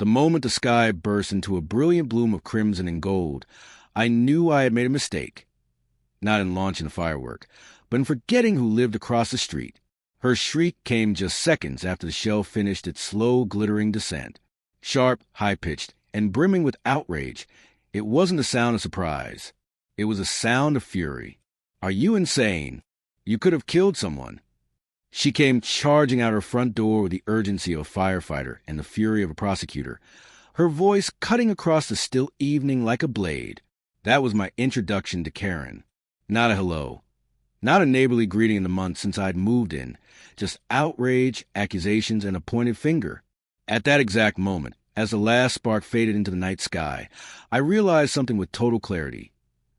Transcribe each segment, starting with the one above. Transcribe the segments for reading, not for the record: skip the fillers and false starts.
The moment the sky burst into a brilliant bloom of crimson and gold, I knew I had made a mistake. Not in launching the firework, but in forgetting who lived across the street. Her shriek came just seconds after the shell finished its slow, glittering descent. Sharp, high-pitched, and brimming with outrage, it wasn't a sound of surprise. It was a sound of fury. "Are you insane? You could have killed someone." She came charging out her front door with the urgency of a firefighter and the fury of a prosecutor, her voice cutting across the still evening like a blade. That was my introduction to Karen. Not a hello. Not a neighborly greeting in the months since I'd moved in. Just outrage, accusations, and a pointed finger. At that exact moment, as the last spark faded into the night sky, I realized something with total clarity.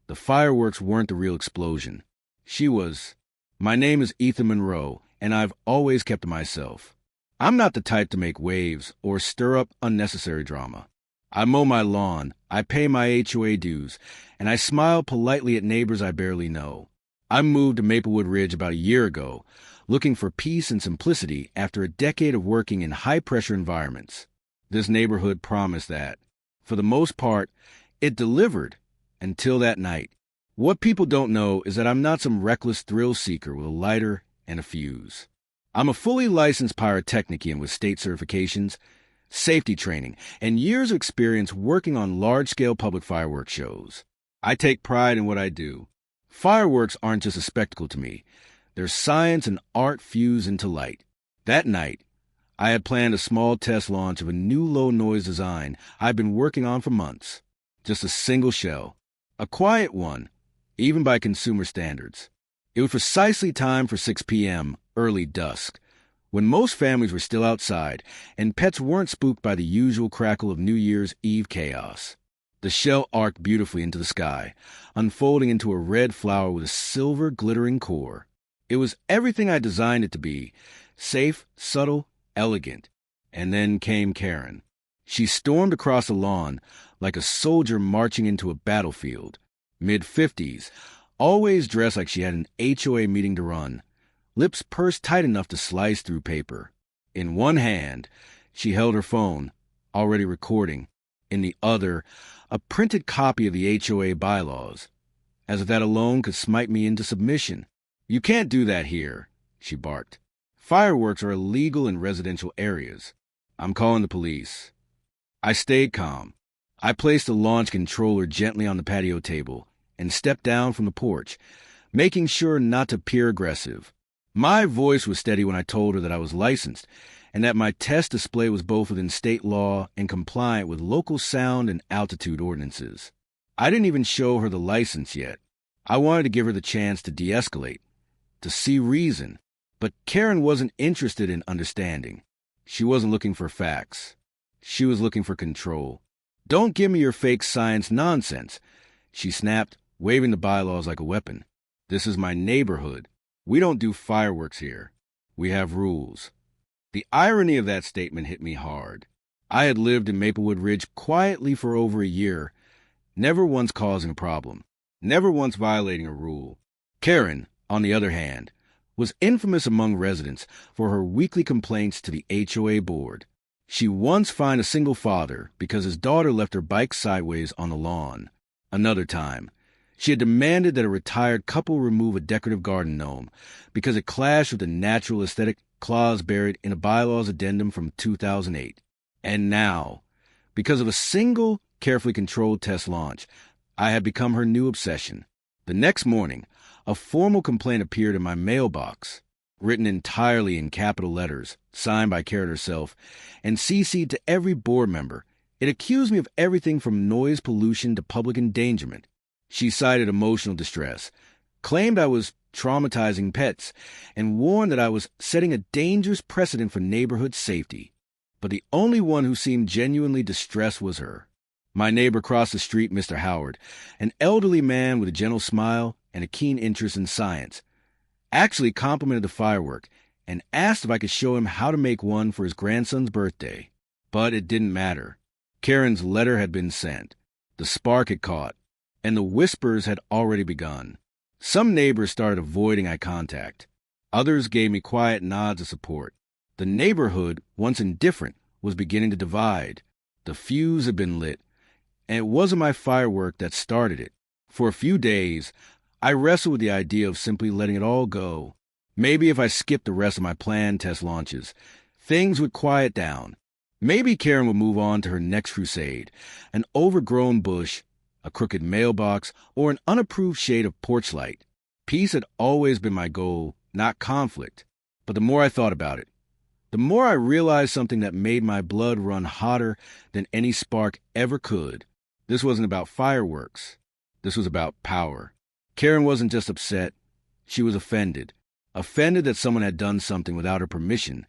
The fireworks weren't the real explosion. She was. My name is Ethan Monroe, and I've always kept to myself. I'm not the type to make waves or stir up unnecessary drama. I mow my lawn, I pay my HOA dues, and I smile politely at neighbors I barely know. I moved to Maplewood Ridge about a year ago, looking for peace and simplicity after a decade of working in high-pressure environments. This neighborhood promised that. For the most part, it delivered until that night. What people don't know is that I'm not some reckless thrill seeker with a lighter and a fuse. I'm a fully licensed pyrotechnician with state certifications, safety training, and years of experience working on large-scale public fireworks shows. I take pride in what I do. Fireworks aren't just a spectacle to me. They're science and art fused into light. That night, I had planned a small test launch of a new low-noise design I'd been working on for months. Just a single shell. A quiet one, even by consumer standards. It was precisely time for 6 p.m., early dusk, when most families were still outside and pets weren't spooked by the usual crackle of New Year's Eve chaos. The shell arced beautifully into the sky, unfolding into a red flower with a silver glittering core. It was everything I designed it to be, safe, subtle, elegant. And then came Karen. She stormed across the lawn like a soldier marching into a battlefield. Mid-50s, always dressed like she had an HOA meeting to run, lips pursed tight enough to slice through paper. In one hand, she held her phone, already recording. In the other, a printed copy of the HOA bylaws, as if that alone could smite me into submission. "You can't do that here," she barked. "Fireworks are illegal in residential areas. I'm calling the police." I stayed calm. I placed the launch controller gently on the patio table and stepped down from the porch, making sure not to appear aggressive. My voice was steady when I told her that I was licensed and that my test display was both within state law and compliant with local sound and altitude ordinances. I didn't even show her the license yet. I wanted to give her the chance to de-escalate, to see reason. But Karen wasn't interested in understanding. She wasn't looking for facts. She was looking for control. "Don't give me your fake science nonsense," she snapped, waving the bylaws like a weapon. "This is my neighborhood. We don't do fireworks here. We have rules." The irony of that statement hit me hard. I had lived in Maplewood Ridge quietly for over a year, never once causing a problem, never once violating a rule. Karen, on the other hand, was infamous among residents for her weekly complaints to the HOA board. She once fined a single father because his daughter left her bike sideways on the lawn. Another time, she had demanded that a retired couple remove a decorative garden gnome because it clashed with the natural aesthetic clause buried in a bylaws addendum from 2008. And now, because of a single, carefully controlled test launch, I had become her new obsession. The next morning, a formal complaint appeared in my mailbox, written entirely in capital letters, signed by Karen herself, and CC'd to every board member. It accused me of everything from noise pollution to public endangerment. She cited emotional distress, claimed I was traumatizing pets, and warned that I was setting a dangerous precedent for neighborhood safety. But the only one who seemed genuinely distressed was her. My neighbor across the street, Mr. Howard, an elderly man with a gentle smile and a keen interest in science, actually complimented the firework and asked if I could show him how to make one for his grandson's birthday. But it didn't matter. Karen's letter had been sent. The spark had caught, and the whispers had already begun. Some neighbors started avoiding eye contact. Others gave me quiet nods of support. The neighborhood, once indifferent, was beginning to divide. The fuse had been lit, and it wasn't my firework that started it. For a few days, I wrestled with the idea of simply letting it all go. Maybe if I skipped the rest of my planned test launches, things would quiet down. Maybe Karen would move on to her next crusade, an overgrown bush, a crooked mailbox, or an unapproved shade of porch light. Peace had always been my goal, not conflict. But the more I thought about it, the more I realized something that made my blood run hotter than any spark ever could. This wasn't about fireworks. This was about power. Karen wasn't just upset. She was offended. Offended that someone had done something without her permission,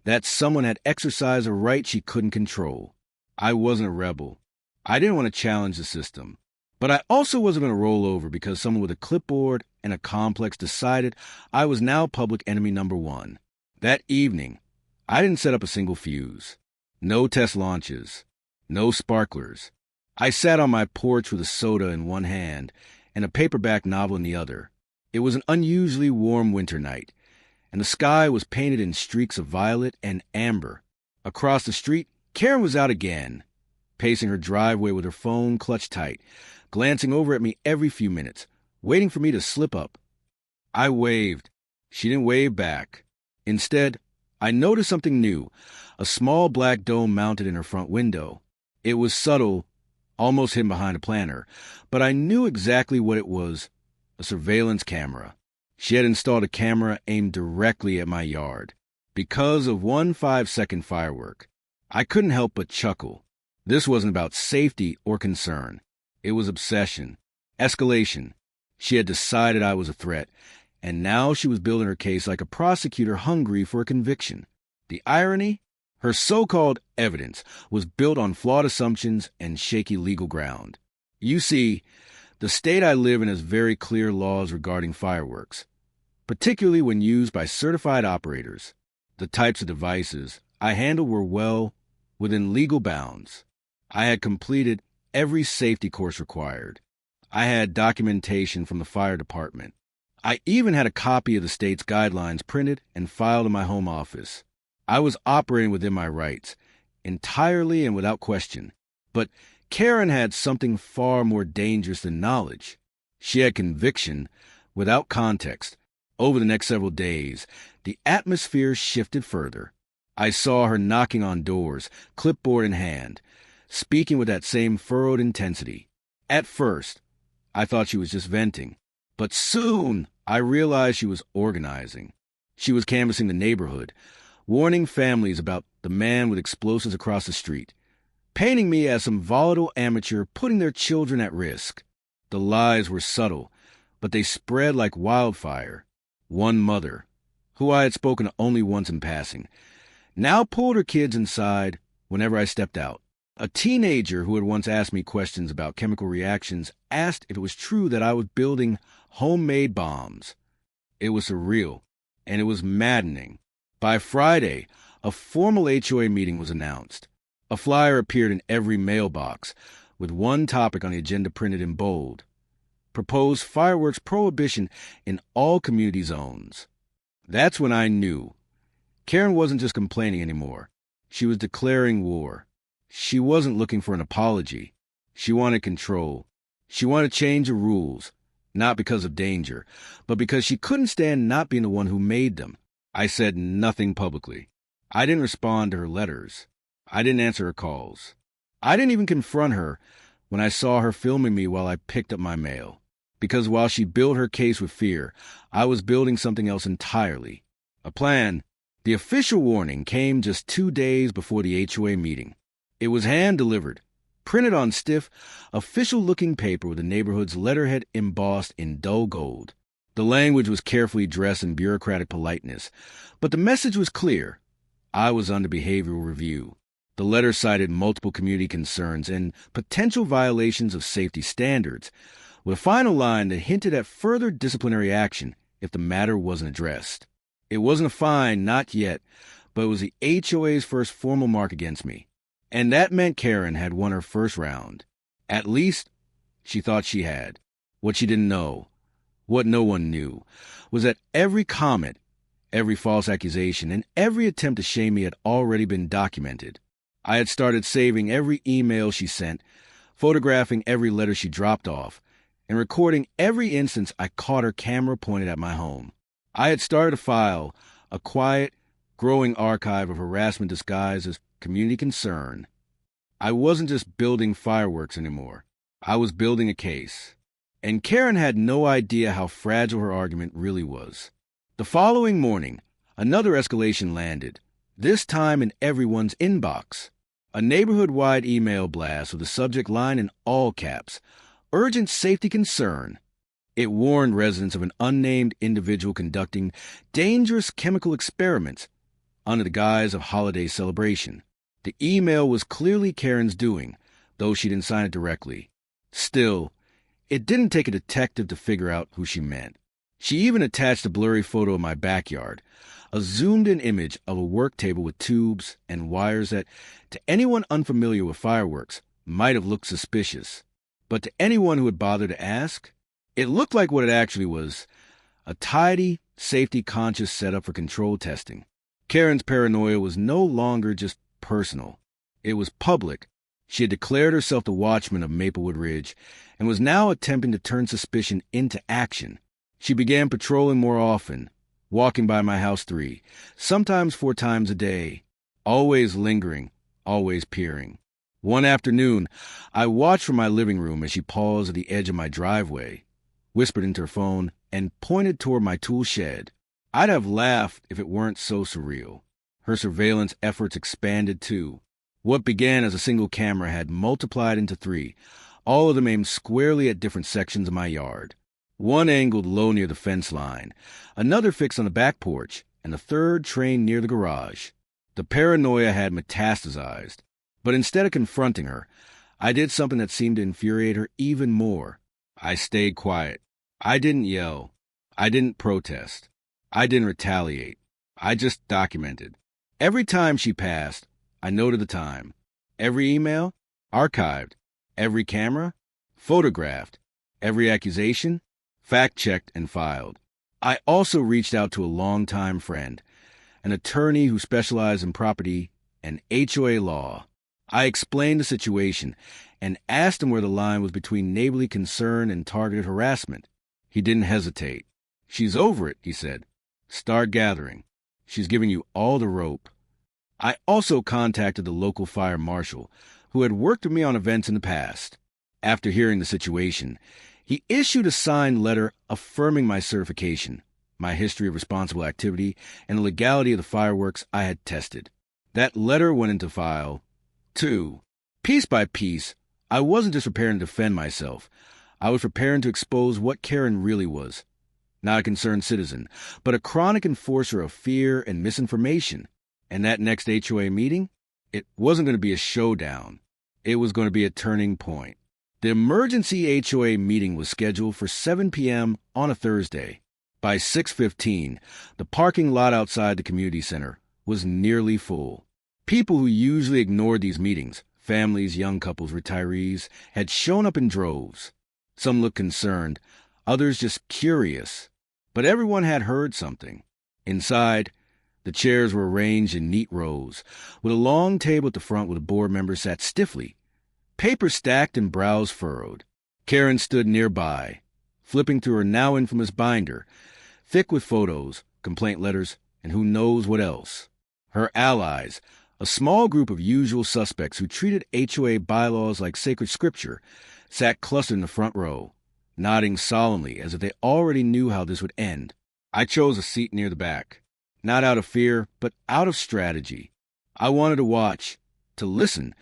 that someone had exercised a right she couldn't control. I wasn't a rebel. I didn't want to challenge the system. But I also wasn't going to roll over because someone with a clipboard and a complex decided I was now public enemy number one. That evening, I didn't set up a single fuse. No test launches. No sparklers. I sat on my porch with a soda in one hand and a paperback novel in the other. It was an unusually warm winter night, and the sky was painted in streaks of violet and amber. Across the street, Karen was out again, pacing her driveway with her phone clutched tight, glancing over at me every few minutes, waiting for me to slip up. I waved. She didn't wave back. Instead, I noticed something new, a small black dome mounted in her front window. It was subtle, almost hidden behind a planter, but I knew exactly what it was, a surveillance camera. She had installed a camera aimed directly at my yard. Because of one 5-second firework, I couldn't help but chuckle. This wasn't about safety or concern. It was obsession, escalation. She had decided I was a threat, and now she was building her case like a prosecutor hungry for a conviction. The irony? Her so-called evidence was built on flawed assumptions and shaky legal ground. You see, the state I live in has very clear laws regarding fireworks, particularly when used by certified operators. The types of devices I handled were well within legal bounds. I had completed every safety course required. I had documentation from the fire department. I even had a copy of the state's guidelines printed and filed in my home office. I was operating within my rights, entirely and without question. But Karen had something far more dangerous than knowledge. She had conviction without context. Over the next several days, the atmosphere shifted further. I saw her knocking on doors, clipboard in hand, speaking with that same furrowed intensity. At first, I thought she was just venting, but soon I realized she was organizing. She was canvassing the neighborhood, warning families about the man with explosives across the street, painting me as some volatile amateur putting their children at risk. The lies were subtle, but they spread like wildfire. One mother, who I had spoken to only once in passing, now pulled her kids inside whenever I stepped out. A teenager who had once asked me questions about chemical reactions asked if it was true that I was building homemade bombs. It was surreal, and it was maddening. By Friday, a formal HOA meeting was announced. A flyer appeared in every mailbox, with one topic on the agenda printed in bold: proposed fireworks prohibition in all community zones. That's when I knew. Karen wasn't just complaining anymore. She was declaring war. She wasn't looking for an apology. She wanted control. She wanted to change the rules, not because of danger, but because she couldn't stand not being the one who made them. I said nothing publicly. I didn't respond to her letters. I didn't answer her calls. I didn't even confront her when I saw her filming me while I picked up my mail. Because while she built her case with fear, I was building something else entirely. A plan. The official warning came just 2 days before the HOA meeting. It was hand-delivered, printed on stiff, official-looking paper with the neighborhood's letterhead embossed in dull gold. The language was carefully dressed in bureaucratic politeness, but the message was clear. I was under behavioral review. The letter cited multiple community concerns and potential violations of safety standards, with a final line that hinted at further disciplinary action if the matter wasn't addressed. It wasn't a fine, not yet, but it was the HOA's first formal mark against me. And that meant Karen had won her first round. At least, she thought she had. What she didn't know, what no one knew, was that every comment, every false accusation, and every attempt to shame me had already been documented. I had started saving every email she sent, photographing every letter she dropped off, and recording every instance I caught her camera pointed at my home. I had started a file, a quiet, growing archive of harassment disguised as community concern. I wasn't just building fireworks anymore. I was building a case. And Karen had no idea how fragile her argument really was. The following morning, another escalation landed, this time in everyone's inbox. A neighborhood-wide email blast with the subject line in all caps, "Urgent safety concern." It warned residents of an unnamed individual conducting dangerous chemical experiments under the guise of holiday celebration. The email was clearly Karen's doing, though she didn't sign it directly. Still, it didn't take a detective to figure out who she meant. She even attached a blurry photo of my backyard, a zoomed-in image of a work table with tubes and wires that, to anyone unfamiliar with fireworks, might have looked suspicious. But to anyone who had bothered to ask, it looked like what it actually was, a tidy, safety-conscious setup for control testing. Karen's paranoia was no longer just personal. It was public. She had declared herself the watchman of Maplewood Ridge and was now attempting to turn suspicion into action. She began patrolling more often, walking by my house 3, sometimes 4 times a day, always lingering, always peering. One afternoon, I watched from my living room as she paused at the edge of my driveway, whispered into her phone, and pointed toward my tool shed. I'd have laughed if it weren't so surreal. Her surveillance efforts expanded too. What began as a single camera had multiplied into 3, all of them aimed squarely at different sections of my yard. One angled low near the fence line, another fixed on the back porch, and the third trained near the garage. The paranoia had metastasized, but instead of confronting her, I did something that seemed to infuriate her even more. I stayed quiet. I didn't yell. I didn't protest. I didn't retaliate. I just documented. Every time she passed, I noted the time. Every email, archived. Every camera, photographed. Every accusation, fact-checked and filed. I also reached out to a longtime friend, an attorney who specialized in property and HOA law. I explained the situation and asked him where the line was between neighborly concern and targeted harassment. He didn't hesitate. "She's over it," he said. "Start gathering. She's giving you all the rope." I also contacted the local fire marshal, who had worked with me on events in the past. After hearing the situation, he issued a signed letter affirming my certification, my history of responsible activity, and the legality of the fireworks I had tested. That letter went into file 2. Piece by piece, I wasn't just preparing to defend myself. I was preparing to expose what Karen really was. Not a concerned citizen, but a chronic enforcer of fear and misinformation. And that next HOA meeting, it wasn't going to be a showdown. It was going to be a turning point. The emergency HOA meeting was scheduled for 7 p.m. on a Thursday. By 6:15, the parking lot outside the community center was nearly full. People who usually ignored these meetings, families, young couples, retirees, had shown up in droves. Some looked concerned, others just curious. But everyone had heard something. Inside, the chairs were arranged in neat rows, with a long table at the front where the board members sat stiffly, paper stacked and brows furrowed. Karen stood nearby, flipping through her now infamous binder, thick with photos, complaint letters, and who knows what else. Her allies, a small group of usual suspects who treated HOA bylaws like sacred scripture, sat clustered in the front row, nodding solemnly as if they already knew how this would end. I chose a seat near the back, not out of fear, but out of strategy. I wanted to watch, to listen,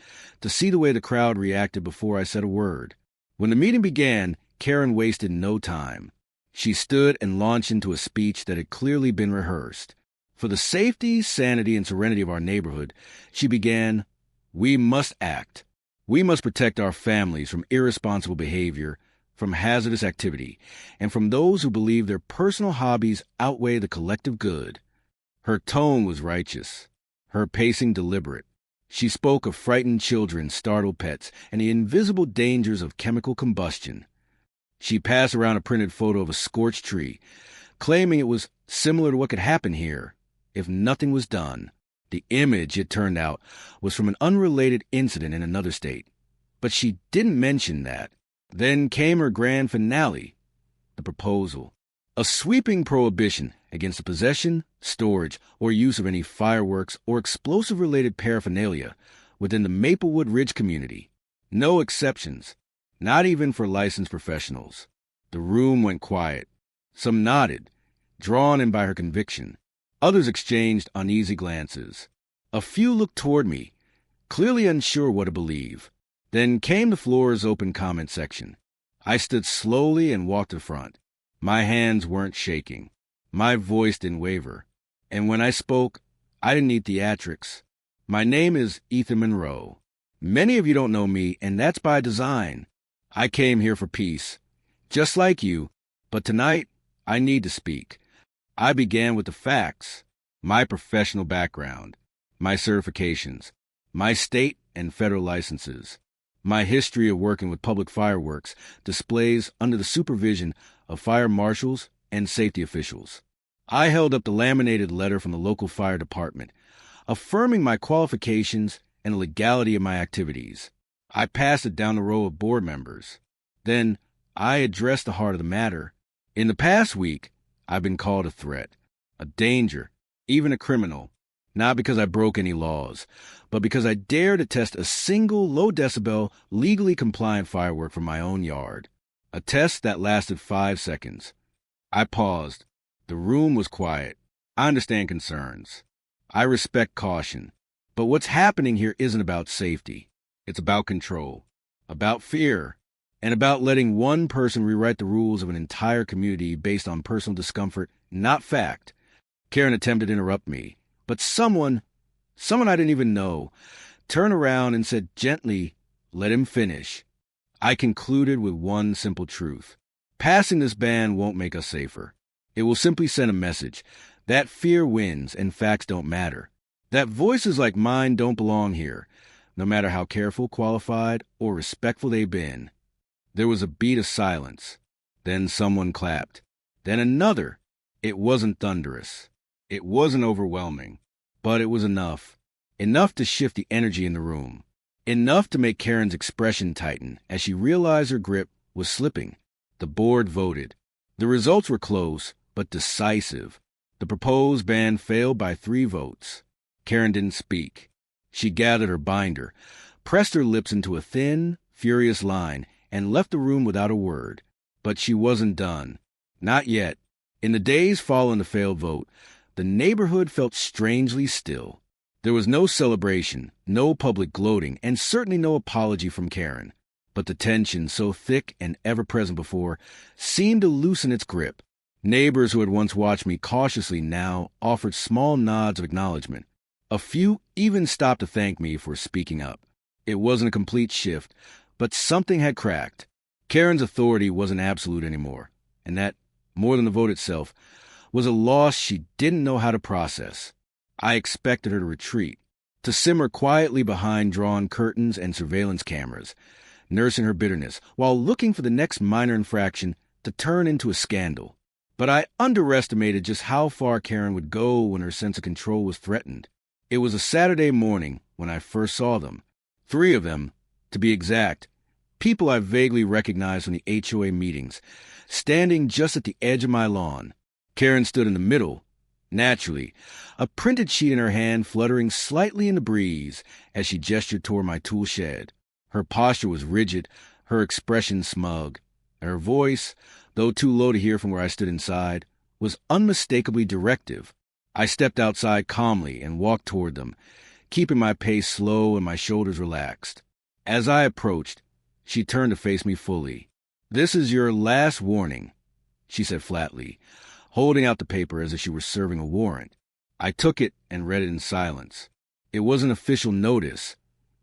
to see the way the crowd reacted before I said a word. When the meeting began, Karen wasted no time. She stood and launched into a speech that had clearly been rehearsed. For the safety, sanity, and serenity of our neighborhood, she began, "We must act. We must protect our families from irresponsible behavior, from hazardous activity, and from those who believe their personal hobbies outweigh the collective good." Her tone was righteous, her pacing deliberate. She spoke of frightened children, startled pets, and the invisible dangers of chemical combustion. She passed around a printed photo of a scorched tree, claiming it was similar to what could happen here if nothing was done. The image, it turned out, was from an unrelated incident in another state. But she didn't mention that. Then came her grand finale, the proposal. A sweeping prohibition against the possession, storage, or use of any fireworks or explosive-related paraphernalia within the Maplewood Ridge community. No exceptions, not even for licensed professionals. The room went quiet. Some nodded, drawn in by her conviction. Others exchanged uneasy glances. A few looked toward me, clearly unsure what to believe. Then came the floor's open comment section. I stood slowly and walked to the front. My hands weren't shaking. My voice didn't waver. And when I spoke, I didn't need theatrics. My name is Ethan Monroe. Many of you don't know me, and that's by design. I came here for peace, just like you, but tonight I need to speak. I began with the facts, my professional background, my certifications, my state and federal licenses, my history of working with public fireworks displays under the supervision of fire marshals and safety officials. I held up the laminated letter from the local fire department, affirming my qualifications and the legality of my activities. I passed it down the row of board members. Then I addressed the heart of the matter. In the past week, I've been called a threat, a danger, even a criminal, not because I broke any laws, but because I dared to test a single low-decibel, legally compliant firework from my own yard. A test that lasted 5 seconds. I paused. The room was quiet. I understand concerns. I respect caution. But what's happening here isn't about safety. It's about control, about fear, and about letting one person rewrite the rules of an entire community based on personal discomfort, not fact. Karen attempted to interrupt me, but someone I didn't even know, turned around and said gently, "Let him finish." I concluded with one simple truth. Passing this ban won't make us safer. It will simply send a message that fear wins and facts don't matter. That voices like mine don't belong here, no matter how careful, qualified, or respectful they've been. There was a beat of silence. Then someone clapped. Then another. It wasn't thunderous. It wasn't overwhelming. But it was enough. Enough to shift the energy in the room. Enough to make Karen's expression tighten as she realized her grip was slipping. The board voted. The results were close, but decisive. The proposed ban failed by 3 votes. Karen didn't speak. She gathered her binder, pressed her lips into a thin, furious line, and left the room without a word. But she wasn't done. Not yet. In the days following the failed vote, the neighborhood felt strangely still. There was no celebration, no public gloating, and certainly no apology from Karen. But the tension, so thick and ever-present before, seemed to loosen its grip. Neighbors who had once watched me cautiously now offered small nods of acknowledgement. A few even stopped to thank me for speaking up. It wasn't a complete shift, but something had cracked. Karen's authority wasn't absolute anymore, and that, more than the vote itself, was a loss she didn't know how to process. I expected her to retreat, to simmer quietly behind drawn curtains and surveillance cameras, nursing her bitterness, while looking for the next minor infraction to turn into a scandal. But I underestimated just how far Karen would go when her sense of control was threatened. It was a Saturday morning when I first saw them. 3 of them, to be exact, people I vaguely recognized from the HOA meetings, standing just at the edge of my lawn. Karen stood in the middle, naturally, a printed sheet in her hand fluttering slightly in the breeze as she gestured toward my tool shed. Her posture was rigid, her expression smug. Her voice, though too low to hear from where I stood inside, was unmistakably directive. I stepped outside calmly and walked toward them, keeping my pace slow and my shoulders relaxed. As I approached, she turned to face me fully. "This is your last warning," she said flatly, holding out the paper as if she were serving a warrant. I took it and read it in silence. It was an official notice,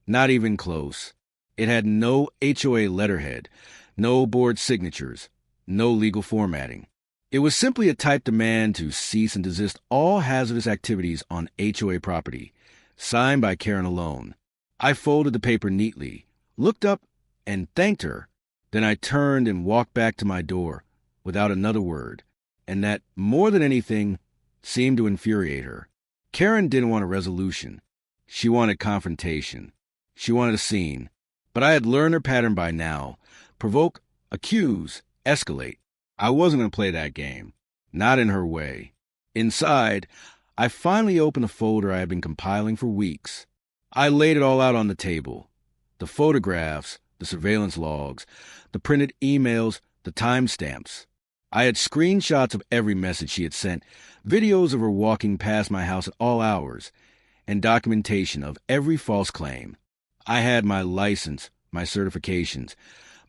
not even close. It had no HOA letterhead, no board signatures, no legal formatting. It was simply a typed demand to cease and desist all hazardous activities on HOA property, signed by Karen alone. I folded the paper neatly, looked up, and thanked her. Then I turned and walked back to my door, without another word, and that, more than anything, seemed to infuriate her. Karen didn't want a resolution. She wanted confrontation. She wanted a scene. But I had learned her pattern by now. Provoke, accuse, escalate. I wasn't going to play that game. Not in her way. Inside, I finally opened a folder I had been compiling for weeks. I laid it all out on the table. The photographs, the surveillance logs, the printed emails, the timestamps. I had screenshots of every message she had sent, videos of her walking past my house at all hours, and documentation of every false claim. I had my license, my certifications,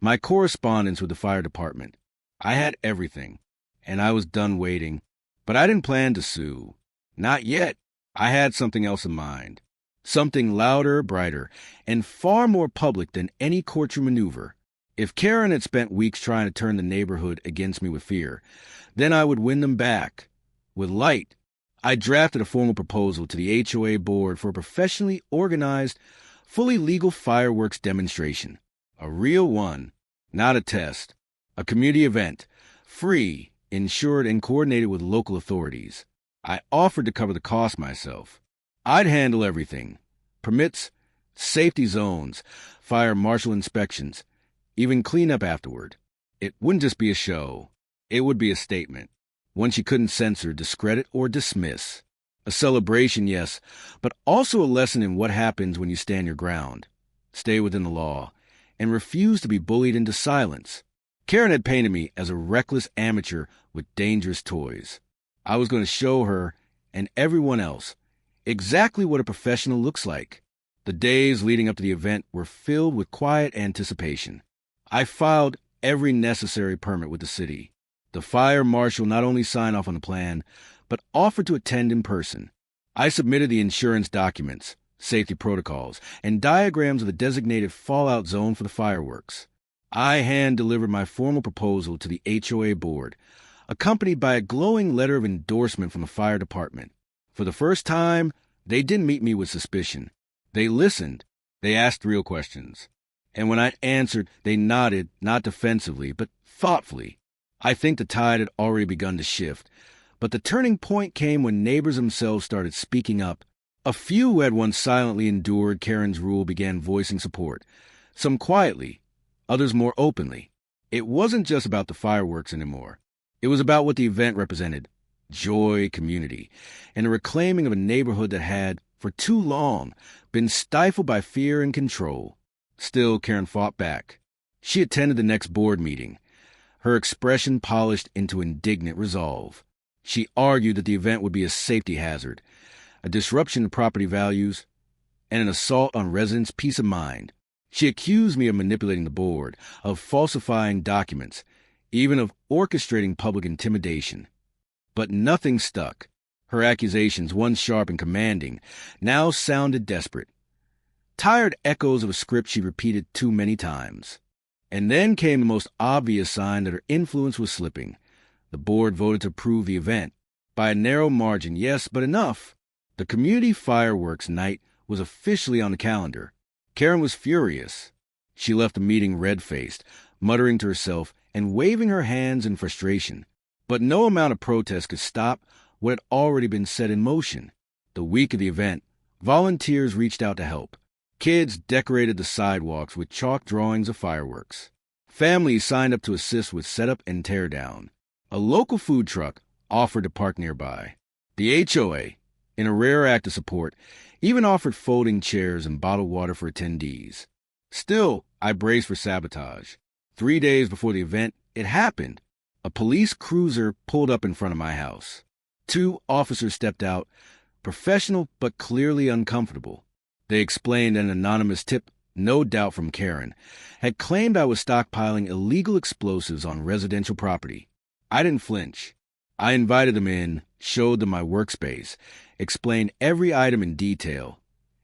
my correspondence with the fire department. I had everything, and I was done waiting. But I didn't plan to sue. Not yet. I had something else in mind. Something louder, brighter, and far more public than any courtroom maneuver. If Karen had spent weeks trying to turn the neighborhood against me with fear, then I would win them back. With light. I drafted a formal proposal to the HOA board for a professionally organized, fully legal fireworks demonstration. A real one, not a test. A community event, free, insured, and coordinated with local authorities. I offered to cover the cost myself. I'd handle everything. Permits, safety zones, fire marshal inspections, even cleanup afterward. It wouldn't just be a show. It would be a statement. One she couldn't censor, discredit, or dismiss. A celebration, yes, but also a lesson in what happens when you stand your ground, stay within the law, and refuse to be bullied into silence. Karen had painted me as a reckless amateur with dangerous toys. I was going to show her, and everyone else, exactly what a professional looks like. The days leading up to the event were filled with quiet anticipation. I filed every necessary permit with the city. The fire marshal not only signed off on the plan, but offered to attend in person. I submitted the insurance documents, safety protocols, and diagrams of the designated fallout zone for the fireworks. I hand-delivered my formal proposal to the HOA board, accompanied by a glowing letter of endorsement from the fire department. For the first time, they didn't meet me with suspicion. They listened. They asked real questions. And when I answered, they nodded, not defensively, but thoughtfully. I think the tide had already begun to shift, but the turning point came when neighbors themselves started speaking up. A few who had once silently endured Karen's rule began voicing support, some quietly, others more openly. It wasn't just about the fireworks anymore. It was about what the event represented: joy, community, and a reclaiming of a neighborhood that had, for too long, been stifled by fear and control. Still, Karen fought back. She attended the next board meeting, her expression polished into indignant resolve. She argued that the event would be a safety hazard, a disruption to property values, and an assault on residents' peace of mind. She accused me of manipulating the board, of falsifying documents, even of orchestrating public intimidation. But nothing stuck. Her accusations, once sharp and commanding, now sounded desperate. Tired echoes of a script she repeated too many times. And then came the most obvious sign that her influence was slipping. The board voted to approve the event. By a narrow margin, yes, but enough. The community fireworks night was officially on the calendar. Karen was furious. She left the meeting red-faced, muttering to herself and waving her hands in frustration. But no amount of protest could stop what had already been set in motion. The week of the event, volunteers reached out to help. Kids decorated the sidewalks with chalk drawings of fireworks. Families signed up to assist with setup and teardown. A local food truck offered to park nearby. The HOA, in a rare act of support, even offered folding chairs and bottled water for attendees. Still, I braced for sabotage. 3 days before the event, it happened. A police cruiser pulled up in front of my house. 2 officers stepped out, professional but clearly uncomfortable. They explained an anonymous tip, no doubt from Karen, had claimed I was stockpiling illegal explosives on residential property. I didn't flinch. I invited them in, showed them my workspace, explained every item in detail,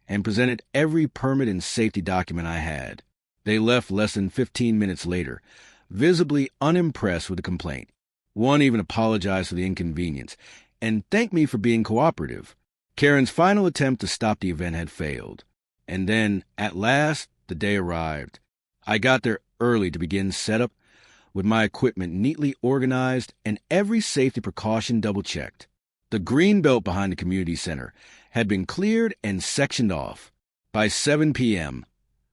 and presented every permit and safety document I had. They left less than 15 minutes later, visibly unimpressed with the complaint. One even apologized for the inconvenience and thanked me for being cooperative. Karen's final attempt to stop the event had failed. And then, at last, the day arrived. I got there early to begin setup, with my equipment neatly organized and every safety precaution double-checked. The green belt behind the community center had been cleared and sectioned off. By 7 p.m.,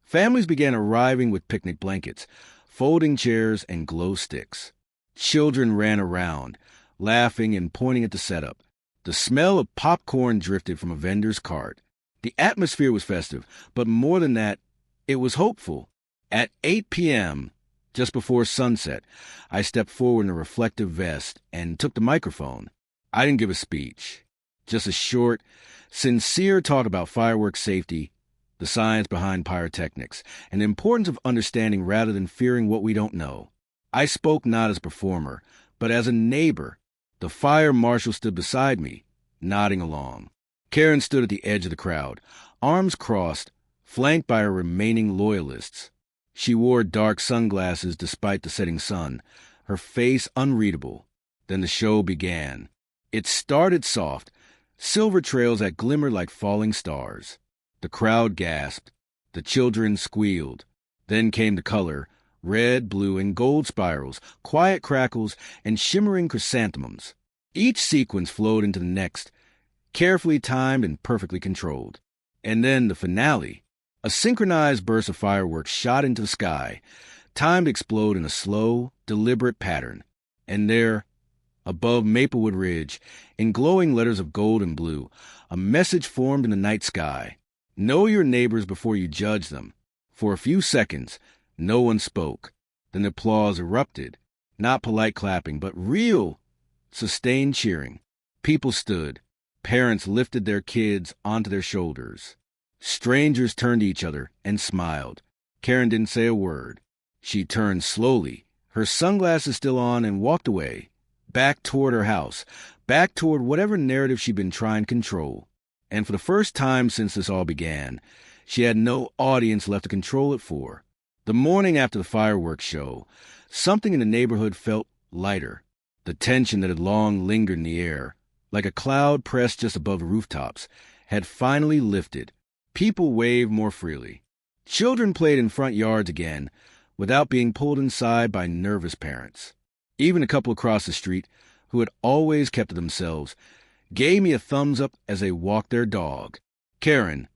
families began arriving with picnic blankets, folding chairs, and glow sticks. Children ran around, laughing and pointing at the setup. The smell of popcorn drifted from a vendor's cart. The atmosphere was festive, but more than that, it was hopeful. At 8 p.m., just before sunset, I stepped forward in a reflective vest and took the microphone. I didn't give a speech, just a short, sincere talk about fireworks safety, the science behind pyrotechnics, and the importance of understanding rather than fearing what we don't know. I spoke not as a performer, but as a neighbor. The fire marshal stood beside me, nodding along. Karen stood at the edge of the crowd, arms crossed, flanked by her remaining loyalists. She wore dark sunglasses despite the setting sun, her face unreadable. Then the show began. It started soft, silver trails that glimmered like falling stars. The crowd gasped. The children squealed. Then came the color, red, blue, and gold spirals, quiet crackles, and shimmering chrysanthemums. Each sequence flowed into the next, carefully timed and perfectly controlled. And then the finale. A synchronized burst of fireworks shot into the sky, timed to explode in a slow, deliberate pattern. And there, above Maplewood Ridge, in glowing letters of gold and blue, a message formed in the night sky. Know your neighbors before you judge them. For a few seconds, no one spoke. Then the applause erupted. Not polite clapping, but real, sustained cheering. People stood. Parents lifted their kids onto their shoulders. Strangers turned to each other and smiled. Karen didn't say a word. She turned slowly, her sunglasses still on, and walked away, back toward her house, back toward whatever narrative she'd been trying to control. And for the first time since this all began, she had no audience left to control it for. The morning after the fireworks show, something in the neighborhood felt lighter. The tension that had long lingered in the air, like a cloud pressed just above the rooftops, had finally lifted. People waved more freely. Children played in front yards again, without being pulled inside by nervous parents. Even a couple across the street, who had always kept to themselves, gave me a thumbs up as they walked their dog. Karen,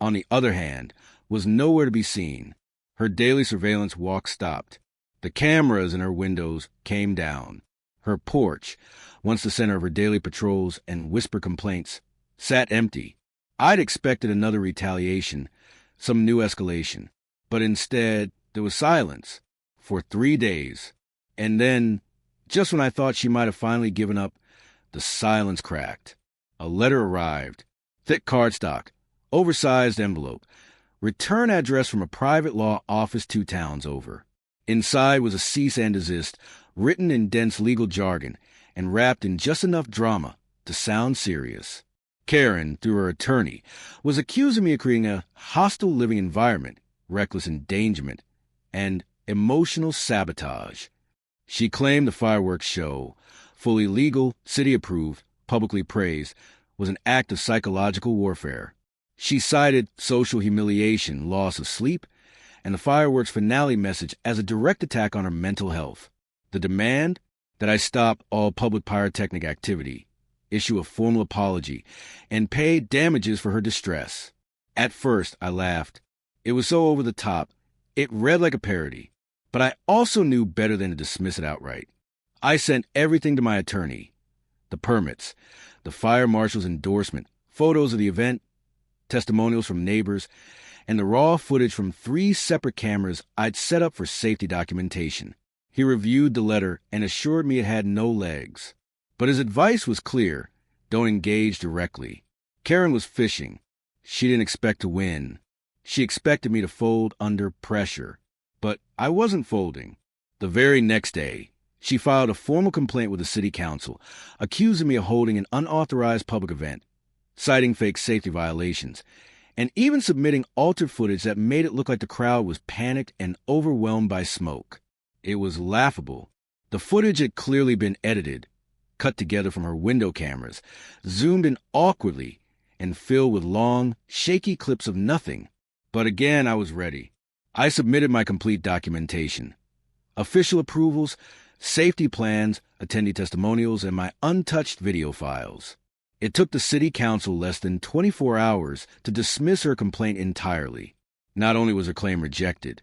on the other hand, was nowhere to be seen. Her daily surveillance walk stopped. The cameras in her windows came down. Her porch, once the center of her daily patrols and whisper complaints, sat empty. I'd expected another retaliation, some new escalation. But instead, there was silence for 3 days. And then, just when I thought she might have finally given up, the silence cracked. A letter arrived. Thick cardstock, oversized envelope, return address from a private law office 2 towns over. Inside was a cease and desist, written in dense legal jargon and wrapped in just enough drama to sound serious. Karen, through her attorney, was accusing me of creating a hostile living environment, reckless endangerment, and emotional sabotage. She claimed the fireworks show, fully legal, city-approved, publicly praised, was an act of psychological warfare. She cited social humiliation, loss of sleep, and the fireworks finale message as a direct attack on her mental health. The demand that I stop all public pyrotechnic activity, issue a formal apology, and pay damages for her distress. At first, I laughed. It was so over the top, it read like a parody. But I also knew better than to dismiss it outright. I sent everything to my attorney. The permits, the fire marshal's endorsement, photos of the event, testimonials from neighbors, and the raw footage from 3 separate cameras I'd set up for safety documentation. He reviewed the letter and assured me it had no legs. But his advice was clear: don't engage directly. Karen was fishing. She didn't expect to win. She expected me to fold under pressure. But I wasn't folding. The very next day, she filed a formal complaint with the city council, accusing me of holding an unauthorized public event, citing fake safety violations, and even submitting altered footage that made it look like the crowd was panicked and overwhelmed by smoke. It was laughable. The footage had clearly been edited, cut together from her window cameras, zoomed in awkwardly, and filled with long, shaky clips of nothing. But again, I was ready. I submitted my complete documentation. Official approvals, safety plans, attendee testimonials, and my untouched video files. It took the city council less than 24 hours to dismiss her complaint entirely. Not only was her claim rejected,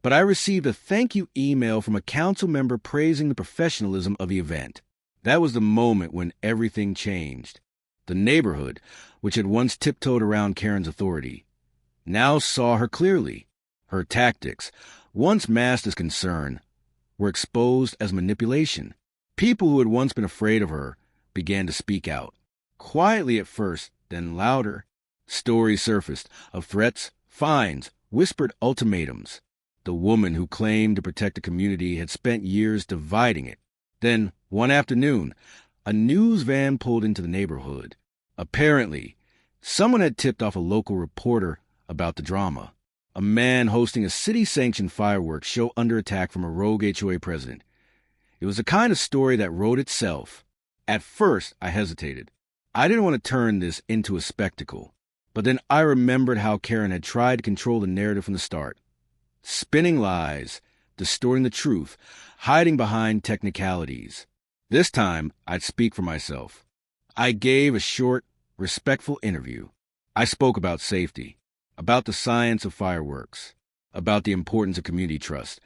but I received a thank you email from a council member praising the professionalism of the event. That was the moment when everything changed. The neighborhood, which had once tiptoed around Karen's authority, now saw her clearly. Her tactics, once masked as concern, were exposed as manipulation. People who had once been afraid of her began to speak out. Quietly at first, then louder. Stories surfaced of threats, fines, whispered ultimatums. The woman who claimed to protect the community had spent years dividing it. Then, one afternoon, a news van pulled into the neighborhood. Apparently, someone had tipped off a local reporter about the drama. A man hosting a city-sanctioned fireworks show under attack from a rogue HOA president. It was the kind of story that wrote itself. At first, I hesitated. I didn't want to turn this into a spectacle. But then I remembered how Karen had tried to control the narrative from the start. Spinning lies, distorting the truth, hiding behind technicalities. This time, I'd speak for myself. I gave a short, respectful interview. I spoke about safety, about the science of fireworks, about the importance of community trust,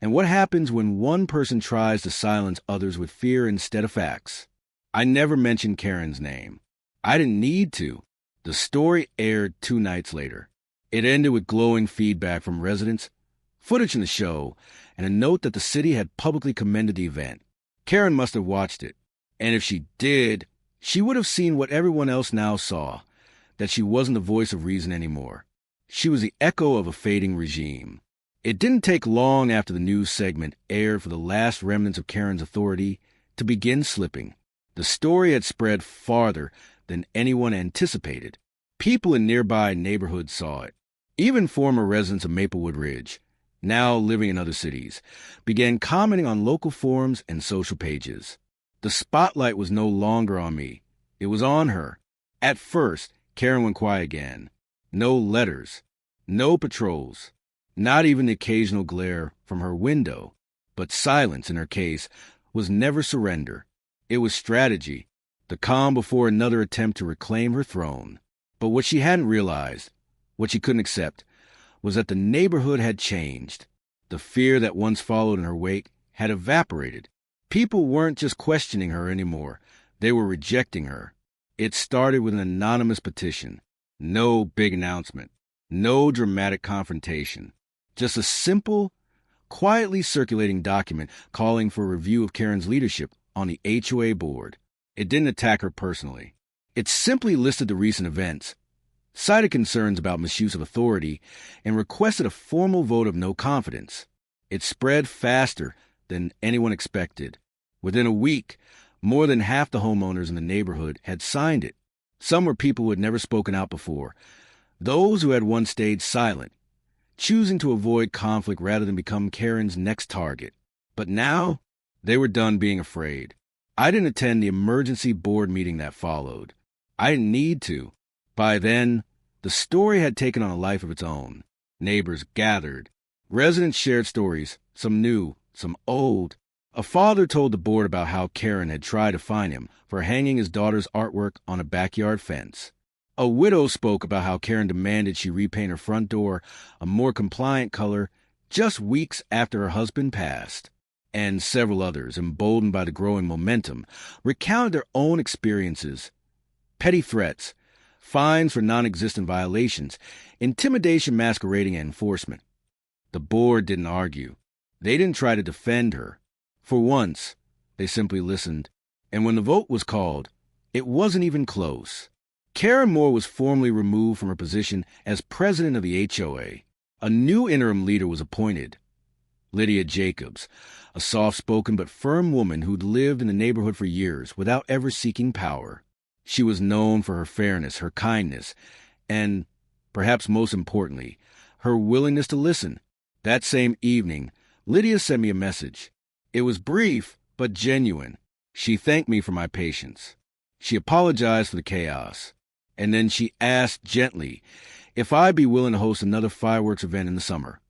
and what happens when one person tries to silence others with fear instead of facts. I never mentioned Karen's name. I didn't need to. The story aired 2 nights later. It ended with glowing feedback from residents, footage in the show, and a note that the city had publicly commended the event. Karen must have watched it, and if she did, she would have seen what everyone else now saw, that she wasn't the voice of reason anymore. She was the echo of a fading regime. It didn't take long after the news segment aired for the last remnants of Karen's authority to begin slipping. The story had spread farther than anyone anticipated. People in nearby neighborhoods saw it. Even former residents of Maplewood Ridge, now living in other cities, began commenting on local forums and social pages. The spotlight was no longer on me. It was on her. At first, Karen went quiet again. No letters, no patrols, not even the occasional glare from her window. But silence, in her case, was never surrender. It was strategy, the calm before another attempt to reclaim her throne. But what she hadn't realized, what she couldn't accept, was that the neighborhood had changed. The fear that once followed in her wake had evaporated. People weren't just questioning her anymore. They were rejecting her. It started with an anonymous petition. No big announcement. No dramatic confrontation. Just a simple, quietly circulating document calling for a review of Karen's leadership on the HOA board. It didn't attack her personally. It simply listed the recent events, cited concerns about misuse of authority, and requested a formal vote of no confidence. It spread faster than anyone expected. Within a week, more than half the homeowners in the neighborhood had signed it. Some were people who had never spoken out before, those who had once stayed silent, choosing to avoid conflict rather than become Karen's next target. But now, they were done being afraid. I didn't attend the emergency board meeting that followed. I didn't need to. By then, the story had taken on a life of its own. Neighbors gathered. Residents shared stories, some new, some old. A father told the board about how Karen had tried to fine him for hanging his daughter's artwork on a backyard fence. A widow spoke about how Karen demanded she repaint her front door a more compliant color just weeks after her husband passed. And several others, emboldened by the growing momentum, recounted their own experiences. Petty threats, fines for non-existent violations, intimidation masquerading as enforcement. The board didn't argue. They didn't try to defend her. For once, they simply listened. And when the vote was called, it wasn't even close. Karen Moore was formally removed from her position as president of the HOA. A new interim leader was appointed. Lydia Jacobs, a soft-spoken but firm woman who'd lived in the neighborhood for years without ever seeking power. She was known for her fairness, her kindness, and, perhaps most importantly, her willingness to listen. That same evening, Lydia sent me a message. It was brief, but genuine. She thanked me for my patience. She apologized for the chaos. And then she asked gently if I'd be willing to host another fireworks event in the summer.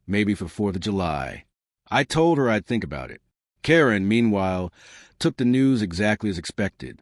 Maybe for 4th of July. I told her I'd think about it. Karen, meanwhile, took the news exactly as expected.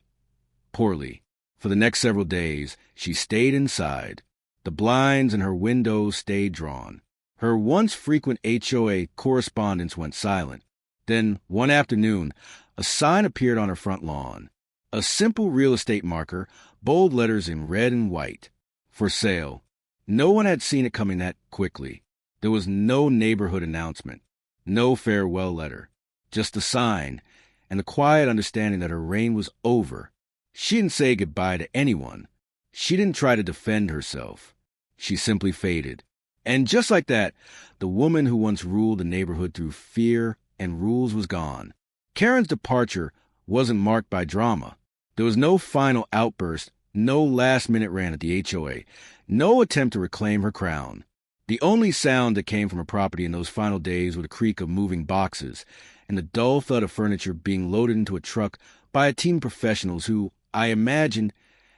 Poorly. For the next several days, she stayed inside. The blinds in her windows stayed drawn. Her once frequent HOA correspondence went silent. Then, one afternoon, a sign appeared on her front lawn. A simple real estate marker, bold letters in red and white. For sale. No one had seen it coming that quickly. There was no neighborhood announcement, no farewell letter, just a sign, and the quiet understanding that her reign was over. She didn't say goodbye to anyone. She didn't try to defend herself. She simply faded. And just like that, the woman who once ruled the neighborhood through fear and rules was gone. Karen's departure wasn't marked by drama. There was no final outburst, no last-minute rant at the HOA, no attempt to reclaim her crown. The only sound that came from her property in those final days were the creak of moving boxes and the dull thud of furniture being loaded into a truck by a team of professionals who, I imagined,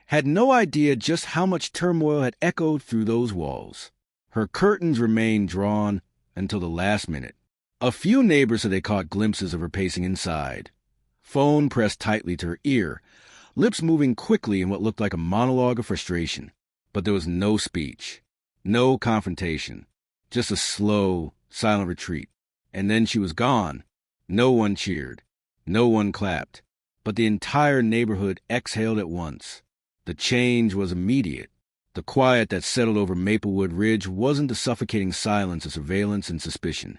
had no idea just how much turmoil had echoed through those walls. Her curtains remained drawn until the last minute. A few neighbors said they caught glimpses of her pacing inside, phone pressed tightly to her ear, lips moving quickly in what looked like a monologue of frustration. But there was no speech, no confrontation, just a slow, silent retreat. And then she was gone. No one cheered. No one clapped. But the entire neighborhood exhaled at once. The change was immediate. The quiet that settled over Maplewood Ridge wasn't the suffocating silence of surveillance and suspicion.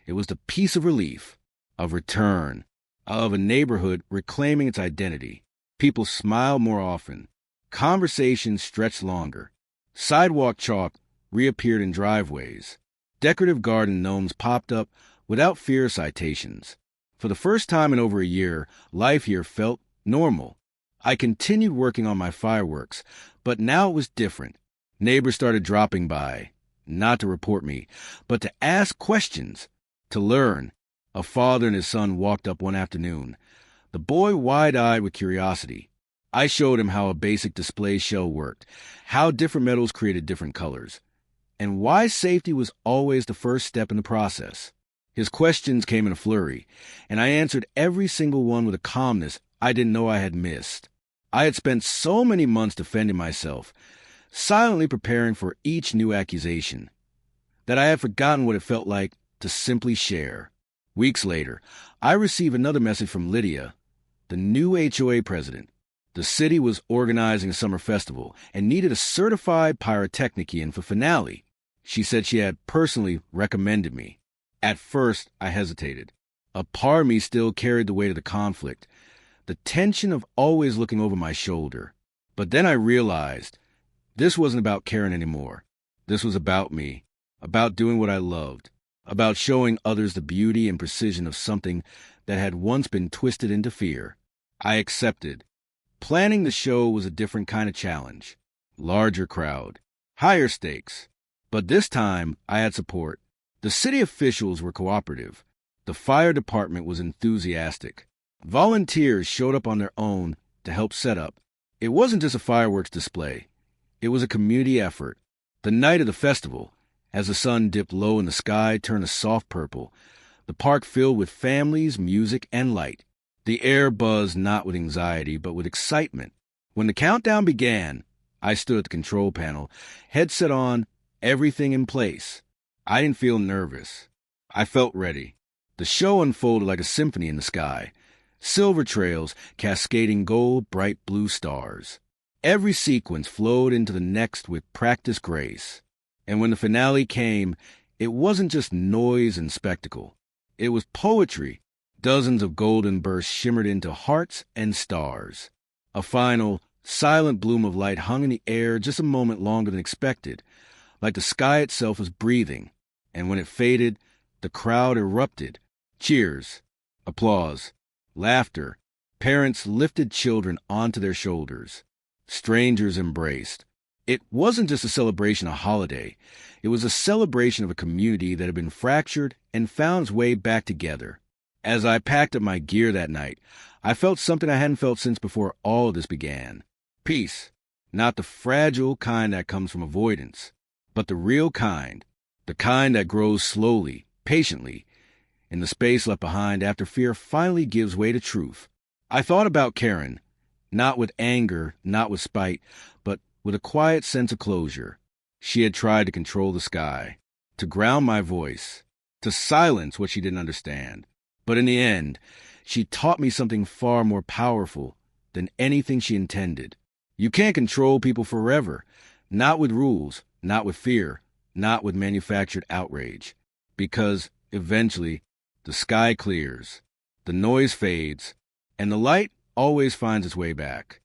It was the peace of relief, of return, of a neighborhood reclaiming its identity. People smiled more often. Conversations stretched longer. Sidewalk chalk reappeared in driveways. Decorative garden gnomes popped up without fear of citations. For the first time in over a year, life here felt normal. I continued working on my fireworks, but now it was different. Neighbors started dropping by, not to report me, but to ask questions, to learn. A father and his son walked up one afternoon, the boy wide-eyed with curiosity. I showed him how a basic display shell worked, how different metals created different colors, and why safety was always the first step in the process. His questions came in a flurry, and I answered every single one with a calmness I didn't know I had missed. I had spent so many months defending myself, silently preparing for each new accusation, that I had forgotten what it felt like to simply share. Weeks later, I received another message from Lydia, the new HOA president. The city was organizing a summer festival and needed a certified pyrotechnician for finale. She said she had personally recommended me. At first, I hesitated. A part of me still carried the weight of the conflict, the tension of always looking over my shoulder. But then I realized this wasn't about Karen anymore. This was about me, about doing what I loved, about showing others the beauty and precision of something that had once been twisted into fear. I accepted. Planning the show was a different kind of challenge. Larger crowd, higher stakes. But this time, I had support. The city officials were cooperative. The fire department was enthusiastic. Volunteers showed up on their own to help set up. It wasn't just a fireworks display. It was a community effort. The night of the festival, as the sun dipped low in the sky, turned a soft purple. The park filled with families, music, and light. The air buzzed not with anxiety, but with excitement. When the countdown began, I stood at the control panel, headset on, everything in place. I didn't feel nervous. I felt ready. The show unfolded like a symphony in the sky. Silver trails cascading gold, bright blue stars. Every sequence flowed into the next with practiced grace. And when the finale came, it wasn't just noise and spectacle. It was poetry. Dozens of golden bursts shimmered into hearts and stars. A final, silent bloom of light hung in the air just a moment longer than expected, like the sky itself was breathing. And when it faded, the crowd erupted. Cheers, applause, laughter. Parents lifted children onto their shoulders. Strangers embraced. It wasn't just a celebration of a holiday. It was a celebration of a community that had been fractured and found its way back together. As I packed up my gear that night, I felt something I hadn't felt since before all of this began. Peace. Not the fragile kind that comes from avoidance, but the real kind. The kind that grows slowly, patiently, in the space left behind after fear finally gives way to truth. I thought about Karen, Not with anger, not with spite, but with a quiet sense of closure. She had tried to control the sky, to ground my voice, to silence what she didn't understand. But in the end, she taught me something far more powerful than anything she intended. You can't control people forever, not with rules, not with fear, not with manufactured outrage. Because eventually, the sky clears, the noise fades, and the light always finds its way back.